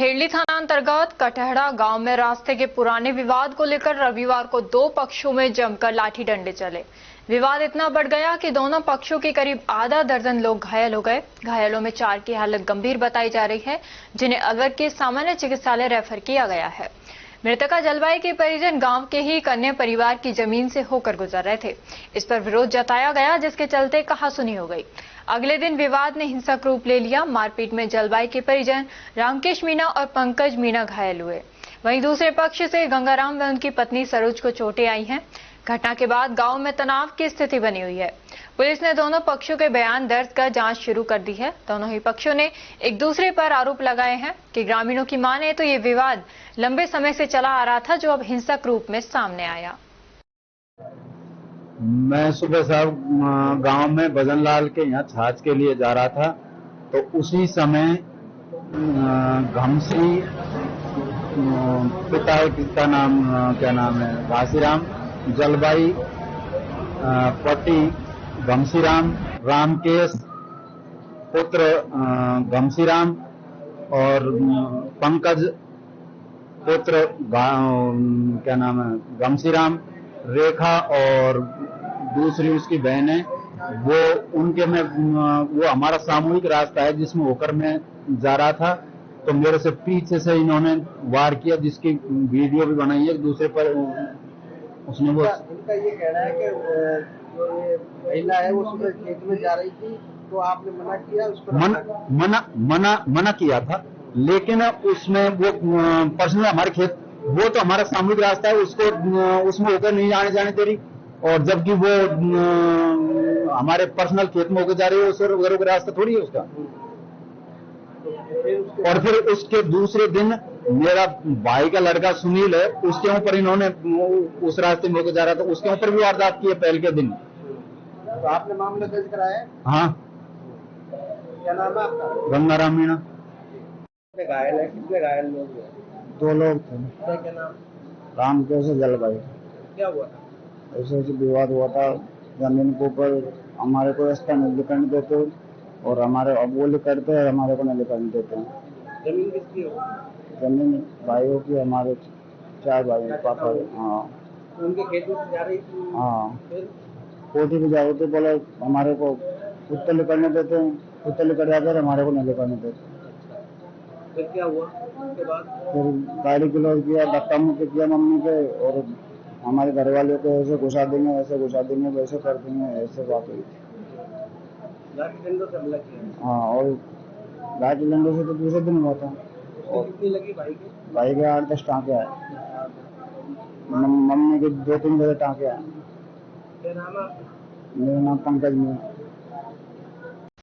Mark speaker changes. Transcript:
Speaker 1: खेड़ली थाना अंतर्गत कटहड़ा गांव में रास्ते के पुराने विवाद को लेकर रविवार को दो पक्षों में जमकर लाठी डंडे चले। विवाद इतना बढ़ गया कि दोनों पक्षों के करीब आधा दर्जन लोग घायल हो गए। घायलों में 4 की हालत गंभीर बताई जा रही है, जिन्हें अलवर के सामान्य चिकित्सालय रेफर किया गया है। मृतका जलवाई के परिजन गांव के ही कन्या परिवार की जमीन से होकर गुजर रहे थे। इस पर विरोध जताया गया, जिसके चलते कहासुनी हो गई। अगले दिन विवाद ने हिंसक रूप ले लिया। मारपीट में जलवाई के परिजन रामकेश मीणा और पंकज मीणा घायल हुए। वहीं दूसरे पक्ष से गंगाराम व उनकी पत्नी सरोज को चोटें आई हैं। घटना के बाद गांव में तनाव की स्थिति बनी हुई है। पुलिस ने दोनों पक्षों के बयान दर्ज कर जांच शुरू कर दी है। दोनों ही पक्षों ने एक दूसरे पर आरोप लगाए हैं कि ग्रामीणों की माने तो ये विवाद लंबे समय से चला आ रहा था, जो अब हिंसक रूप में सामने आया।
Speaker 2: मैं सुबह साहब गांव में भजनलाल के यहाँ छाछ के लिए जा रहा था, तो उसी समय घमसी पिता किसका नाम क्या नाम है, घासीराम, जलवाई पति घमसीराम, रामकेश पुत्र घमसीराम और पंकज पुत्र क्या नाम है घमसीराम, रेखा और दूसरी उसकी बहन है वो, उनके में वो हमारा सामूहिक रास्ता है जिसमें होकर मैं जा रहा था, तो मेरे से पीछे से इन्होंने वार किया, जिसकी वीडियो भी बनाई है। दूसरे पर उसने वो
Speaker 3: इनका ये कहना है कि जो ये महिला है वो सुबह खेत में जा रही थी, तो आपने मना किया उसको?
Speaker 2: मना किया था, लेकिन उसमें वो पर्सनल हमारे खेत, वो तो हमारा सामूहिक रास्ता है, उसको उसमें होकर नहीं जाने दे रही, और जबकि वो हमारे पर्सनल खेत में होकर जा रही है, उस वगैरह का रास्ता थोड़ी है उसका। और फिर उसके दूसरे दिन मेरा भाई का लड़का सुनील है, उसके ऊपर इन्होंने उस रास्ते में होकर जा रहा था, उसके ऊपर भी वारदात की है पहले के दिन।
Speaker 3: तो आपने मामला दर्ज कराया है?
Speaker 2: हाँ।
Speaker 3: क्या नाम है आपका?
Speaker 2: गंगाराम मीणा।
Speaker 3: घायल है? कितने घायल लोग हैं?
Speaker 2: 2 लोग थे।
Speaker 3: क्या नाम?
Speaker 2: रामकेश और जलवाई।
Speaker 3: क्या हुआ था?
Speaker 2: ऐसे विवाद हुआ था, जमीन के ऊपर हमारे को रास्ता नहीं निकलने देते, और हमारे अब वो करते हैं, हमारे को नहीं निकलने देते हैं।
Speaker 3: जमीन किसकी हो?
Speaker 2: जमीन भाइयों की, हमारे 4 भाई पापा। हाँ।
Speaker 3: उनके खेत में जा रही थी?
Speaker 2: हाँ।
Speaker 3: फिर
Speaker 2: कोठी भी जाओ तो बोले हमारे को उत्तर निकलने देते हैं, उत्तर निकल जाते हैं, हमारे को नहीं निकलने देते।
Speaker 3: फिर क्या हुआ उसके बाद?
Speaker 2: फिर गाड़ी की लोड किया, धक्का मुक्की किया मम्मी के, और हमारे घर वालों को ऐसे घुसा देंगे, वैसे कर देंगे, ऐसे बात हुई।
Speaker 3: लाठी डंडों से हमला किया?
Speaker 2: हाँ, और लाठी डंडों से तो दूसरे दिन हुआ था।
Speaker 3: और कितनी लगी भाई के?
Speaker 2: भाई के 8-10 टाँके आए, मम्मी के 2-3 जगह टाँके आए।
Speaker 3: क्या नाम है आपका?
Speaker 2: मेरा नाम पंकज मीणा।